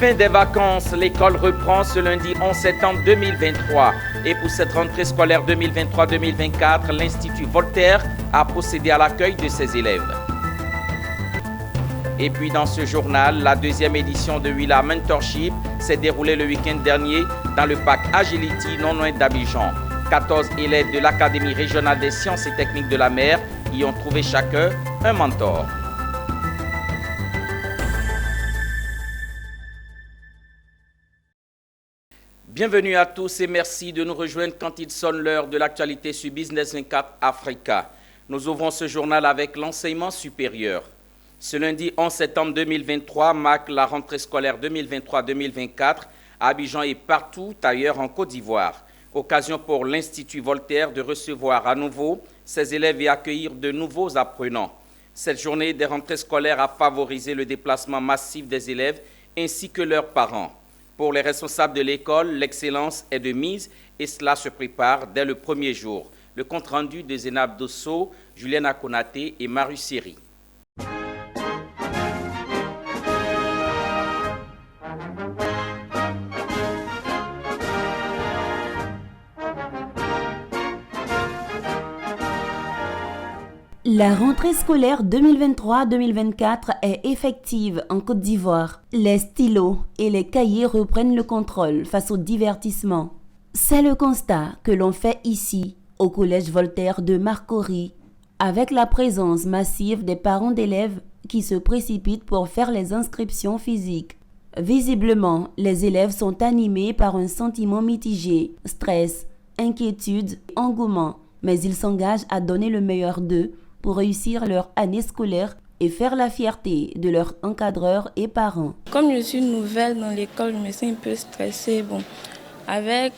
Fin des vacances, l'école reprend ce lundi 11 septembre 2023. Et pour cette rentrée scolaire 2023-2024, l'Institut Voltaire a procédé à l'accueil de ses élèves. Et puis dans ce journal, la deuxième édition de Willa Mentorship s'est déroulée le week-end dernier dans le parc Agility non loin d'Abidjan. 14 élèves de l'Académie régionale des sciences et techniques de la mer y ont trouvé chacun un mentor. Bienvenue à tous et merci de nous rejoindre quand il sonne l'heure de l'actualité sur Business 24 Africa. Nous ouvrons ce journal avec l'enseignement supérieur. Ce lundi 11 septembre 2023 marque la rentrée scolaire 2023-2024 à Abidjan et partout ailleurs en Côte d'Ivoire. Occasion pour l'Institut Voltaire de recevoir à nouveau ses élèves et accueillir de nouveaux apprenants. Cette journée des rentrées scolaires a favorisé le déplacement massif des élèves ainsi que leurs parents. Pour les responsables de l'école, l'excellence est de mise et cela se prépare dès le premier jour. Le compte-rendu de Zénab Dosso, Julien Akonaté et Maru Seri. La rentrée scolaire 2023-2024 est effective en Côte d'Ivoire. Les stylos et les cahiers reprennent le contrôle face au divertissement. C'est le constat que l'on fait ici, au Collège Voltaire de Marcory, avec la présence massive des parents d'élèves qui se précipitent pour faire les inscriptions physiques. Visiblement, les élèves sont animés par un sentiment mitigé, stress, inquiétude, engouement, mais ils s'engagent à donner le meilleur d'eux pour réussir leur année scolaire et faire la fierté de leurs encadreurs et parents. Comme je suis nouvelle dans l'école, je me sens un peu stressée. Avec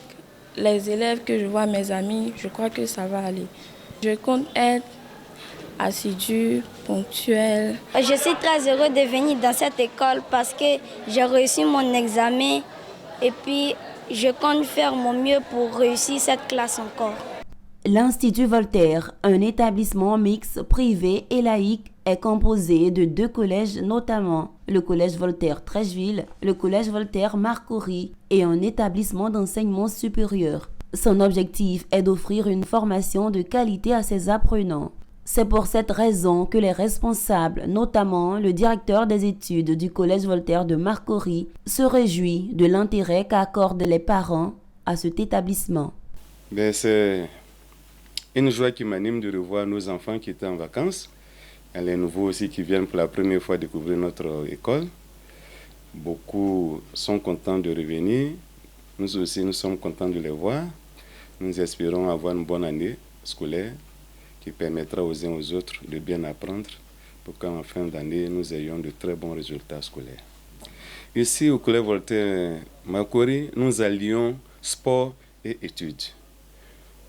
les élèves que je vois, mes amis, je crois que ça va aller. Je compte être assidue, ponctuelle. Je suis très heureuse de venir dans cette école parce que j'ai réussi mon examen et puis je compte faire mon mieux pour réussir cette classe encore. L'Institut Voltaire, un établissement mixte privé et laïque, est composé de 2 collèges notamment, le Collège Voltaire Trècheville, le Collège Voltaire Marcory et un établissement d'enseignement supérieur. Son objectif est d'offrir une formation de qualité à ses apprenants. C'est pour cette raison que les responsables, notamment le directeur des études du Collège Voltaire de Marcory, se réjouit de l'intérêt qu'accordent les parents à cet établissement. C'est une joie qui m'anime de revoir nos enfants qui étaient en vacances. Et les nouveaux aussi qui viennent pour la première fois découvrir notre école. Beaucoup sont contents de revenir. Nous aussi, nous sommes contents de les voir. Nous espérons avoir une bonne année scolaire qui permettra aux uns aux autres de bien apprendre pour qu'en fin d'année, nous ayons de très bons résultats scolaires. Ici, au Collège Voltaire Marcory, nous allions sport et études.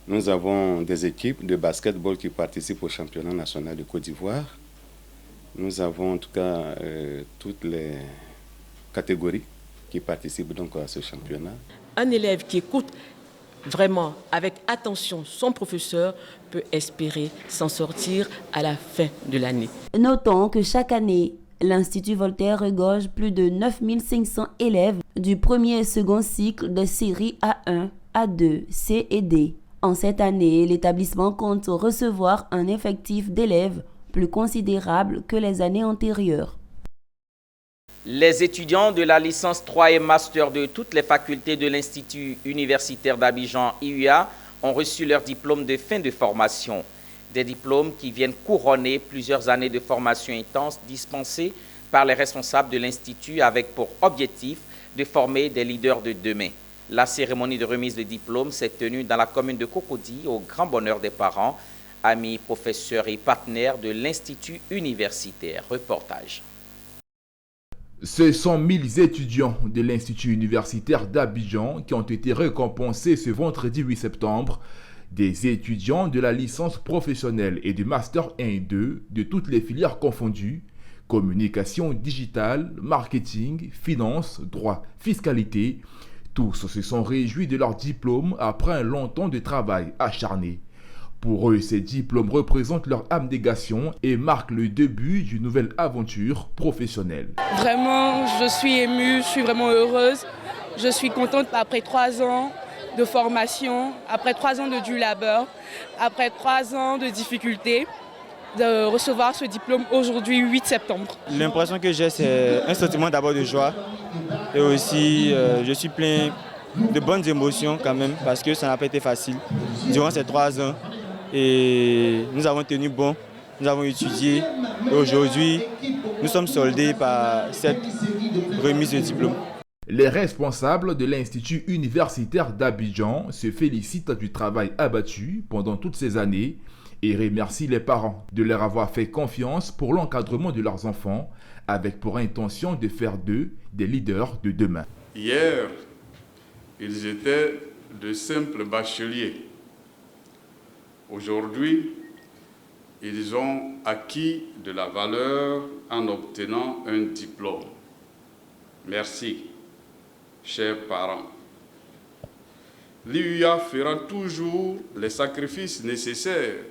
Nous avons des équipes de basketball qui participent au championnat national de Côte d'Ivoire. Nous avons en tout cas toutes les catégories qui participent donc à ce championnat. Un élève qui écoute vraiment avec attention son professeur peut espérer s'en sortir à la fin de l'année. Notons que chaque année, l'Institut Voltaire regorge plus de 9500 élèves du premier et second cycle de série A1, A2, C et D. En cette année, l'établissement compte recevoir un effectif d'élèves plus considérable que les années antérieures. Les étudiants de la licence 3 et master de toutes les facultés de l'Institut universitaire d'Abidjan, IUA, ont reçu leur diplôme de fin de formation. Des diplômes qui viennent couronner plusieurs années de formation intense dispensées par les responsables de l'Institut avec pour objectif de former des leaders de demain. La cérémonie de remise de diplôme s'est tenue dans la commune de Cocody au grand bonheur des parents, amis, professeurs et partenaires de l'Institut universitaire. Reportage. Ce sont 1000 étudiants de l'Institut universitaire d'Abidjan qui ont été récompensés ce vendredi 8 septembre. Des étudiants de la licence professionnelle et du Master 1 et 2 de toutes les filières confondues, communication digitale, marketing, finance, droit, fiscalité. Tous se sont réjouis de leur diplôme après un long temps de travail acharné. Pour eux, ces diplômes représentent leur abnégation et marquent le début d'une nouvelle aventure professionnelle. Vraiment, je suis émue, je suis vraiment heureuse. Je suis contente après 3 ans de formation, après 3 ans de dur labeur, après 3 ans de difficultés, de recevoir ce diplôme aujourd'hui, 8 septembre. L'impression que j'ai, c'est un sentiment d'abord de joie et aussi je suis plein de bonnes émotions quand même parce que ça n'a pas été facile durant ces 3 ans. Et nous avons tenu bon, nous avons étudié et aujourd'hui nous sommes soldés par cette remise de diplôme. Les responsables de l'Institut universitaire d'Abidjan se félicitent du travail abattu pendant toutes ces années et remercient les parents de leur avoir fait confiance pour l'encadrement de leurs enfants avec pour intention de faire d'eux des leaders de demain. Hier, ils étaient de simples bacheliers. Aujourd'hui, ils ont acquis de la valeur en obtenant un diplôme. Merci, chers parents. L'IUA fera toujours les sacrifices nécessaires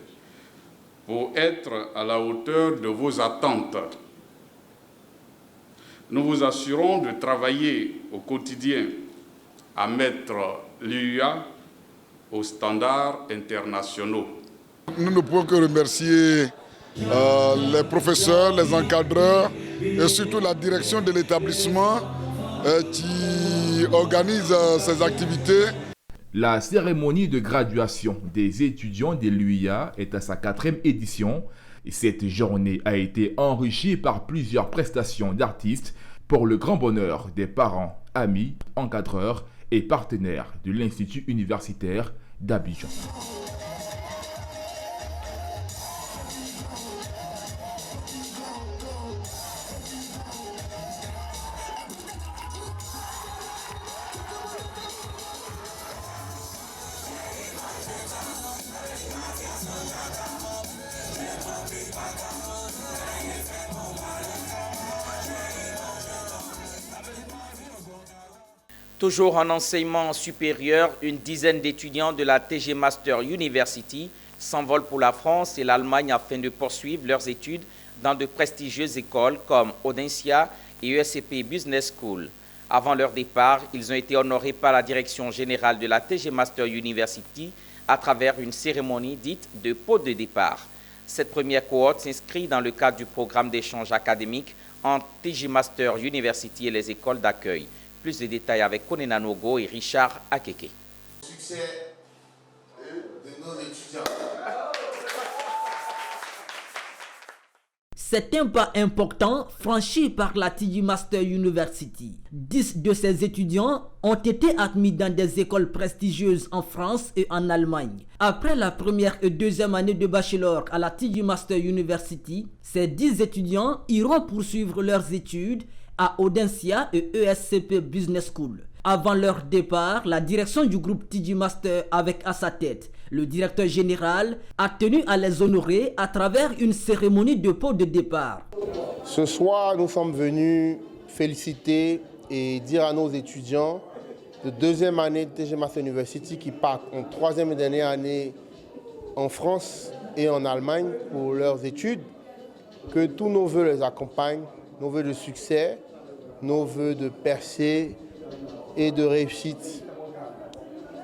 pour être à la hauteur de vos attentes. Nous vous assurons de travailler au quotidien à mettre l'IUA aux standards internationaux. Nous ne pouvons que remercier les professeurs, les encadreurs et surtout la direction de l'établissement qui organise ces activités. La cérémonie de graduation des étudiants de l'UIA est à sa 4e édition. Et cette journée a été enrichie par plusieurs prestations d'artistes pour le grand bonheur des parents, amis, encadreurs et partenaires de l'Institut universitaire d'Abidjan. Toujours en enseignement supérieur, une dizaine d'étudiants de la TG Master University s'envolent pour la France et l'Allemagne afin de poursuivre leurs études dans de prestigieuses écoles comme Audencia et ESCP Business School. Avant leur départ, ils ont été honorés par la direction générale de la TG Master University à travers une cérémonie dite de pot de départ. Cette première cohorte s'inscrit dans le cadre du programme d'échange académique entre TG Master University et les écoles d'accueil. Plus de détails avec Konena Nogo et Richard Akeke. Succès de nos étudiants. C'est un pas important franchi par la TG Master University. 10 de ces étudiants ont été admis dans des écoles prestigieuses en France et en Allemagne. Après la première et deuxième année de bachelor à la TG Master University, ces 10 étudiants iront poursuivre leurs études à Audencia et ESCP Business School. Avant leur départ, la direction du groupe TG Master avec à sa tête le directeur général a tenu à les honorer à travers une cérémonie de pot de départ. Ce soir, nous sommes venus féliciter et dire à nos étudiants de deuxième année de TG Master University qui partent en troisième et dernière année en France et en Allemagne pour leurs études, que tous nos voeux les accompagnent, nos voeux de succès, nos voeux de percée et de réussite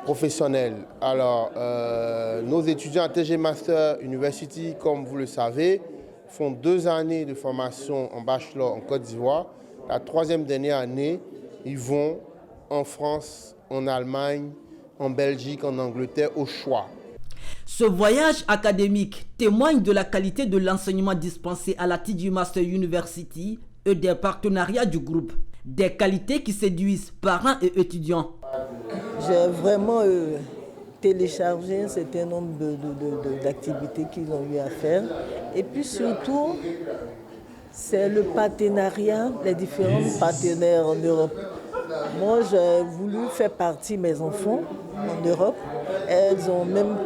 professionnelle. Alors, nos étudiants à TG Master University, comme vous le savez, font 2 années de formation en bachelor en Côte d'Ivoire. La troisième dernière année, ils vont en France, en Allemagne, en Belgique, en Angleterre, au choix. Ce voyage académique témoigne de la qualité de l'enseignement dispensé à la TG Master University et des partenariats du groupe. Des qualités qui séduisent parents et étudiants. J'ai vraiment téléchargé un certain nombre d'activités qu'ils ont eu à faire. Et puis surtout, c'est le partenariat, les différents partenaires en Europe. Moi, j'ai voulu faire partie de mes enfants en Europe. Elles ont même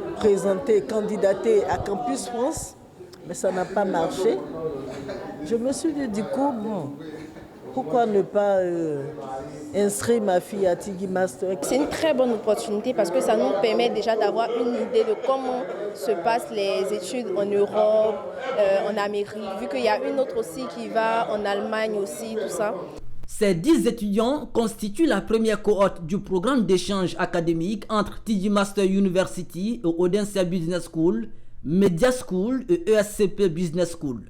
candidaté à Campus France, mais ça n'a pas marché. Je me suis dit, du coup, bon, pourquoi ne pas inscrire ma fille à Tigui Master? C'est une très bonne opportunité parce que ça nous permet déjà d'avoir une idée de comment se passent les études en Europe, en Amérique, vu qu'il y a une autre aussi qui va en Allemagne aussi, tout ça. Ces 10 étudiants constituent la première cohorte du programme d'échange académique entre TD Master University et Odense Business School, Media School et ESCP Business School.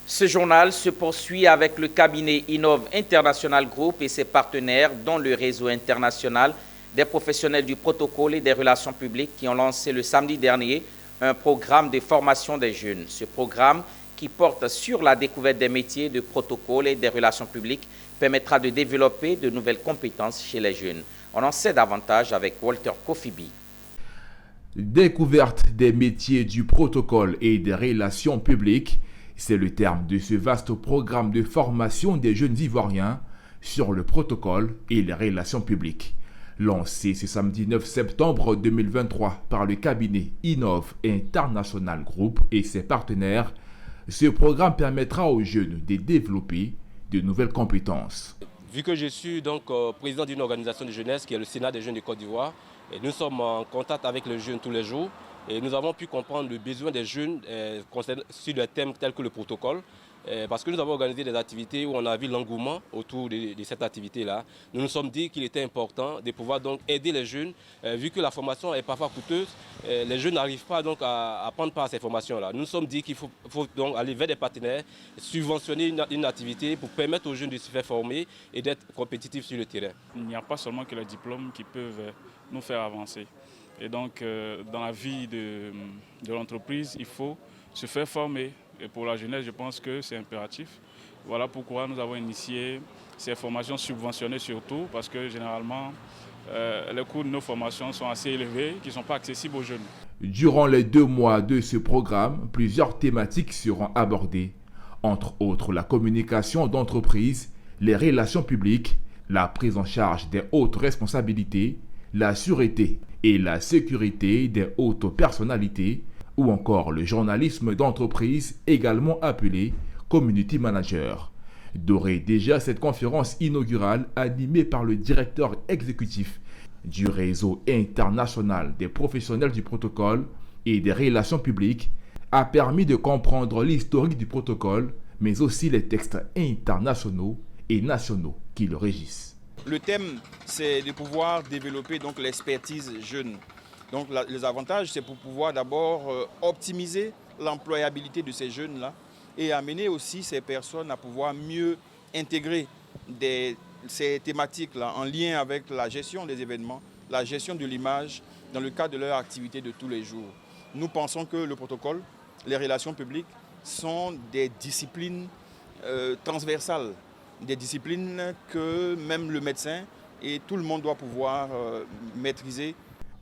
Ce journal se poursuit avec le cabinet Innov International Group et ses partenaires, dont le réseau international des professionnels du protocole et des relations publiques qui ont lancé le samedi dernier un programme de formation des jeunes. Ce programme, qui porte sur la découverte des métiers de protocole et des relations publiques, permettra de développer de nouvelles compétences chez les jeunes. On en sait davantage avec Walter Kofibi. Découverte des métiers du protocole et des relations publiques, c'est le terme de ce vaste programme de formation des jeunes Ivoiriens sur le protocole et les relations publiques. Lancé ce samedi 9 septembre 2023 par le cabinet Innov International Group et ses partenaires, ce programme permettra aux jeunes de développer de nouvelles compétences. Vu que je suis donc président d'une organisation de jeunesse qui est le Sénat des jeunes de Côte d'Ivoire, et nous sommes en contact avec les jeunes tous les jours et nous avons pu comprendre le besoin des jeunes sur des thèmes tels que le protocole. Parce que nous avons organisé des activités où on a vu l'engouement autour de cette activité-là. Nous nous sommes dit qu'il était important de pouvoir donc aider les jeunes, vu que la formation est parfois coûteuse. Les jeunes n'arrivent pas donc à prendre part à ces formations-là. Nous nous sommes dit qu'il faut donc aller vers des partenaires, subventionner une activité pour permettre aux jeunes de se faire former et d'être compétitifs sur le terrain. Il n'y a pas seulement que les diplômes qui peuvent nous faire avancer. Et donc, dans la vie de l'entreprise, il faut se faire former. Et pour la jeunesse, je pense que c'est impératif. Voilà pourquoi nous avons initié ces formations subventionnées surtout, parce que généralement, les coûts de nos formations sont assez élevés, qui ne sont pas accessibles aux jeunes. Durant les 2 mois de ce programme, plusieurs thématiques seront abordées, entre autres la communication d'entreprise, les relations publiques, la prise en charge des hautes responsabilités, la sûreté et la sécurité des hautes personnalités, ou encore le journalisme d'entreprise, également appelé Community Manager. D'ores et déjà, cette conférence inaugurale, animée par le directeur exécutif du réseau international des professionnels du protocole et des relations publiques, a permis de comprendre l'historique du protocole, mais aussi les textes internationaux et nationaux qui le régissent. Le thème, c'est de pouvoir développer donc l'expertise jeune. Donc les avantages, c'est pour pouvoir d'abord optimiser l'employabilité de ces jeunes-là et amener aussi ces personnes à pouvoir mieux intégrer ces thématiques-là en lien avec la gestion des événements, la gestion de l'image dans le cadre de leur activité de tous les jours. Nous pensons que le protocole, les relations publiques sont des disciplines transversales, des disciplines que même le médecin et tout le monde doit pouvoir maîtriser.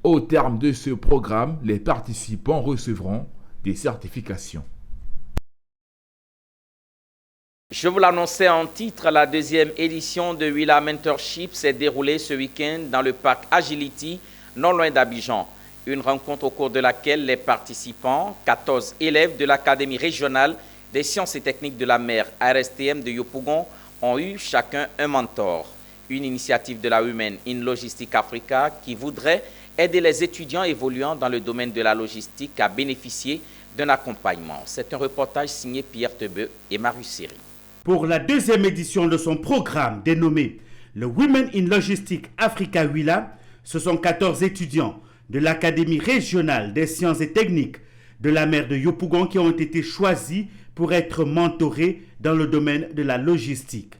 Au terme de ce programme, les participants recevront des certifications. Je vous l'annonçais en titre, la 2e édition de Willa Mentorship s'est déroulée ce week-end dans le parc Agility, non loin d'Abidjan. Une rencontre au cours de laquelle les participants, 14 élèves de l'Académie régionale des sciences et techniques de la mer, ARSTM de Yopougon, ont eu chacun un mentor. Une initiative de la Women in Logistics Africa qui voudrait aider les étudiants évoluant dans le domaine de la logistique à bénéficier d'un accompagnement. C'est un reportage signé Pierre Tebeu et Marius Siri. Pour la 2e édition de son programme dénommé le Women in Logistics Africa Willa, ce sont 14 étudiants de l'Académie régionale des sciences et techniques de la mer de Yopougon qui ont été choisis pour être mentorés dans le domaine de la logistique.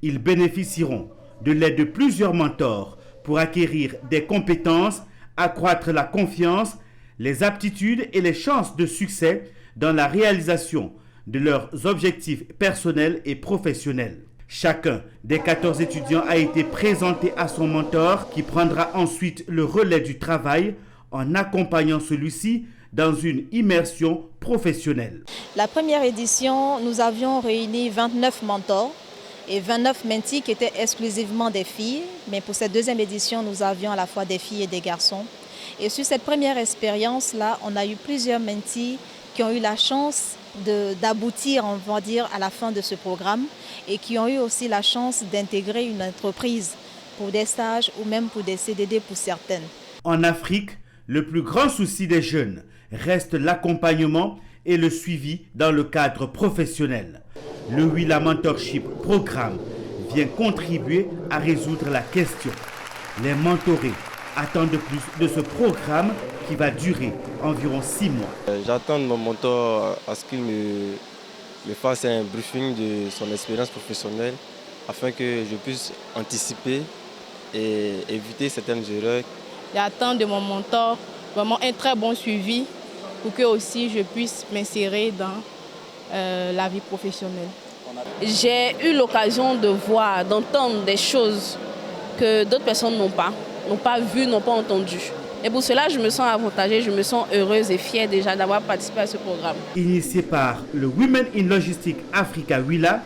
Ils bénéficieront de l'aide de plusieurs mentors pour acquérir des compétences, accroître la confiance, les aptitudes et les chances de succès dans la réalisation de leurs objectifs personnels et professionnels. Chacun des 14 étudiants a été présenté à son mentor qui prendra ensuite le relais du travail en accompagnant celui-ci dans une immersion professionnelle. La première édition, nous avions réuni 29 mentors et 29 mentees qui étaient exclusivement des filles. Mais pour cette 2e édition, nous avions à la fois des filles et des garçons. Et sur cette première expérience-là, on a eu plusieurs mentees qui ont eu la chance d'aboutir, on va dire, à la fin de ce programme et qui ont eu aussi la chance d'intégrer une entreprise pour des stages ou même pour des CDD pour certaines. En Afrique, le plus grand souci des jeunes reste l'accompagnement et le suivi dans le cadre professionnel. Le Willa Mentorship Programme vient contribuer à résoudre la question. Les mentorés attendent de plus de ce programme qui va durer environ 6 mois. J'attends de mon mentor à ce qu'il me fasse un briefing de son expérience professionnelle afin que je puisse anticiper et éviter certaines erreurs. J'attends de mon mentor vraiment un très bon suivi pour que aussi je puisse m'insérer dans la vie professionnelle. J'ai eu l'occasion de voir, d'entendre des choses que d'autres personnes n'ont pas vues, n'ont pas entendues. Et pour cela, je me sens avantagée, je me sens heureuse et fière déjà d'avoir participé à ce programme. Initié par le Women in Logistics Africa Willa,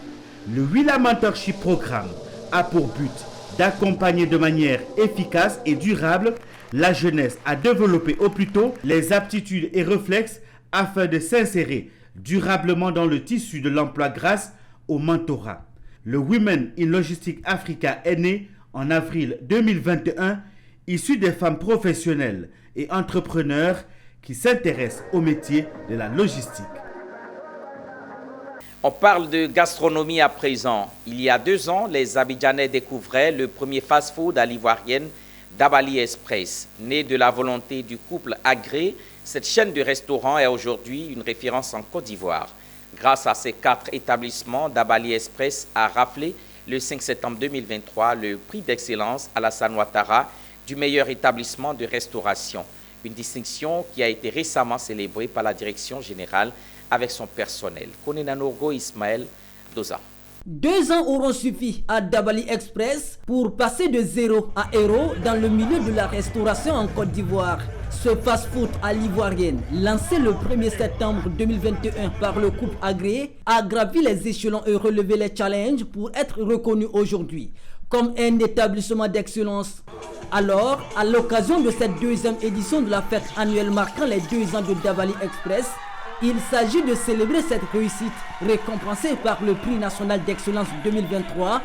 le Willa Mentorship Programme a pour but d'accompagner de manière efficace et durable la jeunesse à développer au plus tôt les aptitudes et réflexes afin de s'insérer durablement dans le tissu de l'emploi grâce au mentorat. Le Women in Logistics Africa est né en avril 2021, issu des femmes professionnelles et entrepreneurs qui s'intéressent au métier de la logistique. On parle de gastronomie à présent. Il y a 2 ans, les Abidjanais découvraient le premier fast-food à l'ivoirienne Dabali Express. Né de la volonté du couple Agré, cette chaîne de restaurants est aujourd'hui une référence en Côte d'Ivoire. Grâce à ces 4 établissements, Dabali Express a raflé le 5 septembre 2023 le prix d'excellence Alassane Ouattara du meilleur établissement de restauration. Une distinction qui a été récemment célébrée par la direction générale avec son personnel. Konenanogo Ismaël Doza. 2 ans auront suffi à Dabali Express pour passer de 0 à héros dans le milieu de la restauration en Côte d'Ivoire. Ce fast-food à l'ivoirienne, lancé le 1er septembre 2021 par le couple Agré, a gravi les échelons et relevé les challenges pour être reconnu aujourd'hui comme un établissement d'excellence. Alors, à l'occasion de cette 2e édition de la fête annuelle marquant les 2 ans de Dabali Express, il s'agit de célébrer cette réussite récompensée par le prix national d'excellence 2023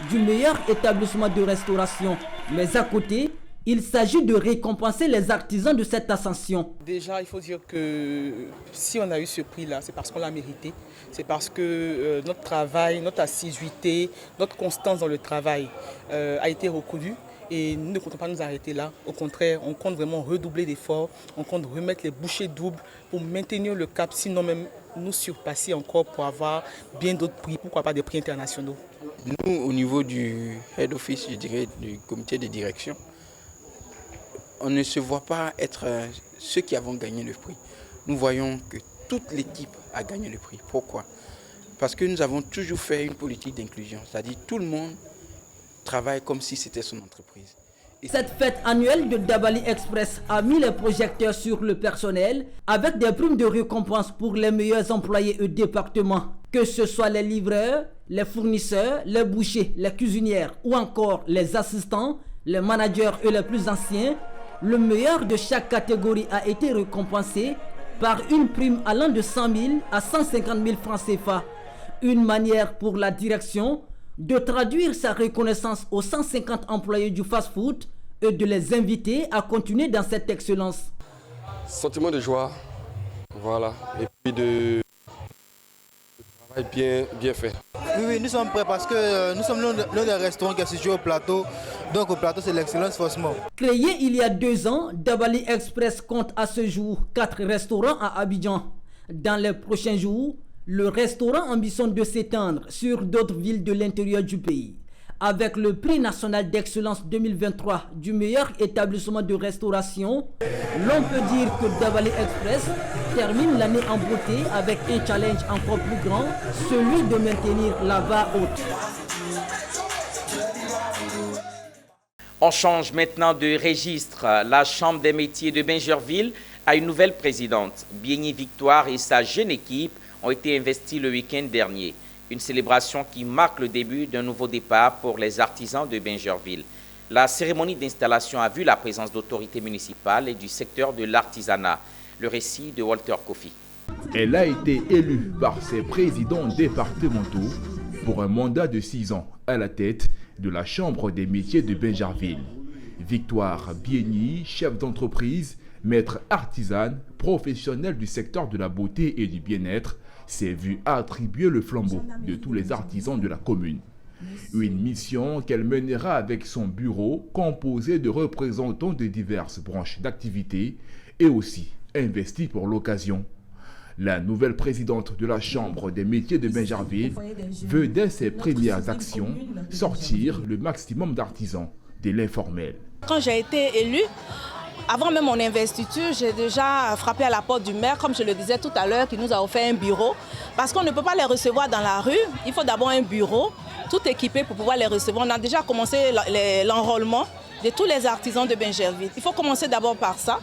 du meilleur établissement de restauration. Mais à côté, il s'agit de récompenser les artisans de cette ascension. Déjà, il faut dire que si on a eu ce prix-là, c'est parce qu'on l'a mérité. C'est parce que notre travail, notre assiduité, notre constance dans le travail a été reconnue. Et nous ne comptons pas nous arrêter là. Au contraire, on compte vraiment redoubler d'efforts. On compte remettre les bouchées doubles pour maintenir le cap, sinon même nous surpasser encore pour avoir bien d'autres prix, pourquoi pas des prix internationaux. Nous, au niveau du head office, je dirais, du comité de direction, on ne se voit pas être ceux qui avons gagné le prix. Nous voyons que toute l'équipe a gagné le prix. Pourquoi? Parce que nous avons toujours fait une politique d'inclusion, c'est-à-dire tout le monde travaille comme si c'était son entreprise. Cette fête annuelle de Dabali Express a mis les projecteurs sur le personnel avec des primes de récompense pour les meilleurs employés au département, que ce soit les livreurs, les fournisseurs, les bouchers, les cuisinières ou encore les assistants, les managers et les plus anciens. Le meilleur de chaque catégorie a été récompensé par une prime allant de 100 000 à 150 000 francs CFA. Une manière pour la direction de traduire sa reconnaissance aux 150 employés du fast-food et de les inviter à continuer dans cette excellence. Sentiment de joie, voilà, et puis de travail bien fait. Oui, nous sommes prêts parce que nous sommes l'un des restaurants qui est situé au plateau. Donc au plateau, c'est l'excellence forcément. Créé il y a 2 ans, Dabali Express compte à ce jour 4 restaurants à Abidjan. Dans les prochains jours, le restaurant ambitionne de s'étendre sur d'autres villes de l'intérieur du pays. Avec le prix national d'excellence 2023 du meilleur établissement de restauration, l'on peut dire que Dabali Express termine l'année en beauté avec un challenge encore plus grand, celui de maintenir la barre haute. On change maintenant de registre. La Chambre des métiers de Bingerville a une nouvelle présidente. Bienni Victoire et sa jeune équipe ont été investis le week-end dernier. Une célébration qui marque le début d'un nouveau départ pour les artisans de Bingerville. La cérémonie d'installation a vu la présence d'autorités municipales et du secteur de l'artisanat. Le récit de Walter Kofi. Elle a été élue par ses présidents départementaux pour un mandat de 6 ans à la tête de la Chambre des métiers de Bingerville. Victoire Bienyi, chef d'entreprise, maître artisane, professionnelle du secteur de la beauté et du bien-être, s'est vue attribuer le flambeau de tous les artisans de la commune. Une mission qu'elle mènera avec son bureau composé de représentants de diverses branches d'activité et aussi investi pour l'occasion. La nouvelle présidente de la Chambre des métiers de Bingerville veut dès ses premières actions sortir le maximum d'artisans de l'informel. Quand j'ai été élue, avant même mon investiture, j'ai déjà frappé à la porte du maire, comme je le disais tout à l'heure, qui nous a offert un bureau. Parce qu'on ne peut pas les recevoir dans la rue, il faut d'abord un bureau, tout équipé pour pouvoir les recevoir. On a déjà commencé l'enrôlement de tous les artisans de Bingerville. Il faut commencer d'abord par ça,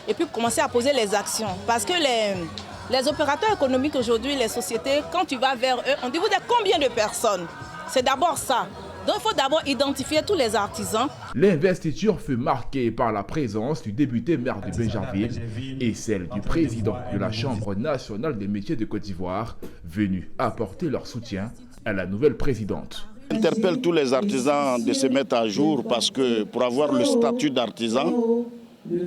et puis commencer à poser les actions. Parce que les opérateurs économiques aujourd'hui, les sociétés, quand tu vas vers eux, on dit vous êtes combien de personnes? C'est d'abord ça. Donc il faut d'abord identifier tous les artisans. L'investiture fut marquée par la présence du député maire de Bingerville et celle du président de la Chambre nationale des métiers de Côte d'Ivoire, venus apporter leur soutien à la nouvelle présidente. J'interpelle tous les artisans de se mettre à jour parce que pour avoir le statut d'artisan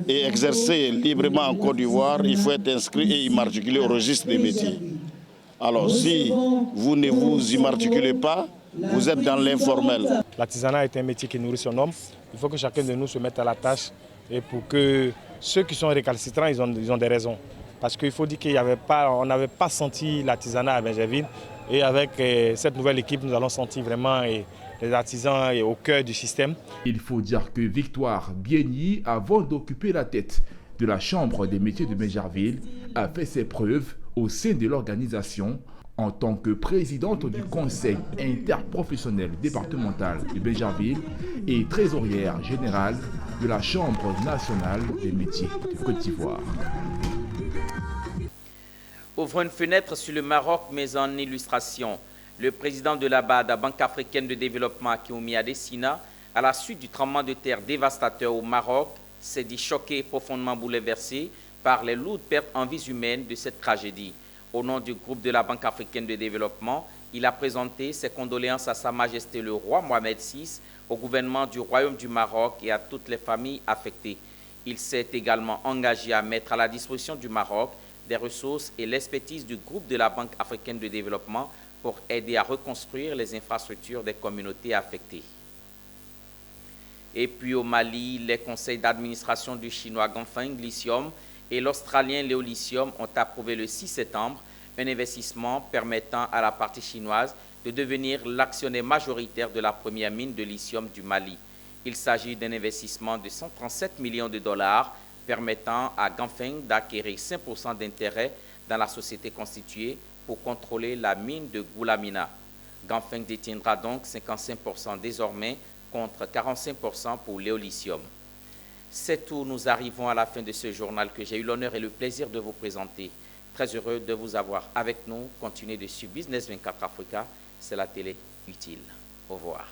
et exercer librement en Côte d'Ivoire, il faut être inscrit et immatriculé au registre des métiers. Alors si vous ne vous immatriculez pas, vous êtes dans l'informel. L'artisanat est un métier qui nourrit son homme. Il faut que chacun de nous se mette à la tâche. Et pour que ceux qui sont récalcitrants, ils ont des raisons. Parce qu'il faut dire qu'on n'avait pas senti l'artisanat à Bingerville. Et avec cette nouvelle équipe, nous allons sentir vraiment les artisans au cœur du système. Il faut dire que Victoire Bienyi, avant d'occuper la tête de la Chambre des métiers de Bingerville, a fait ses preuves au sein de l'organisation en tant que présidente du Conseil interprofessionnel départemental de Bingerville et trésorière générale de la Chambre nationale des métiers de Côte d'Ivoire. Ouvre une fenêtre sur le Maroc, mais en illustration. Le président de la BAD, Banque africaine de développement, Kioumi Adesina, à la suite du tremblement de terre dévastateur au Maroc, s'est dit choqué et profondément bouleversé par les lourdes pertes en vies humaines de cette tragédie. Au nom du groupe de la Banque africaine de développement, il a présenté ses condoléances à Sa Majesté le roi Mohamed VI, au gouvernement du Royaume du Maroc et à toutes les familles affectées. Il s'est également engagé à mettre à la disposition du Maroc des ressources et l'expertise du groupe de la Banque africaine de développement pour aider à reconstruire les infrastructures des communautés affectées. Et puis au Mali, les conseils d'administration du chinois Ganfeng Lithium et l'Australien Léolithium ont approuvé le 6 septembre un investissement permettant à la partie chinoise de devenir l'actionnaire majoritaire de la première mine de lithium du Mali. Il s'agit d'un investissement de 137 millions de dollars permettant à Ganfeng d'acquérir 5% d'intérêt dans la société constituée pour contrôler la mine de Goulamina. Ganfeng détiendra donc 55% désormais contre 45% pour Léolithium. C'est tout, nous arrivons à la fin de ce journal que j'ai eu l'honneur et le plaisir de vous présenter. Très heureux de vous avoir avec nous. Continuez de suivre Business 24 Africa, c'est la télé utile. Au revoir.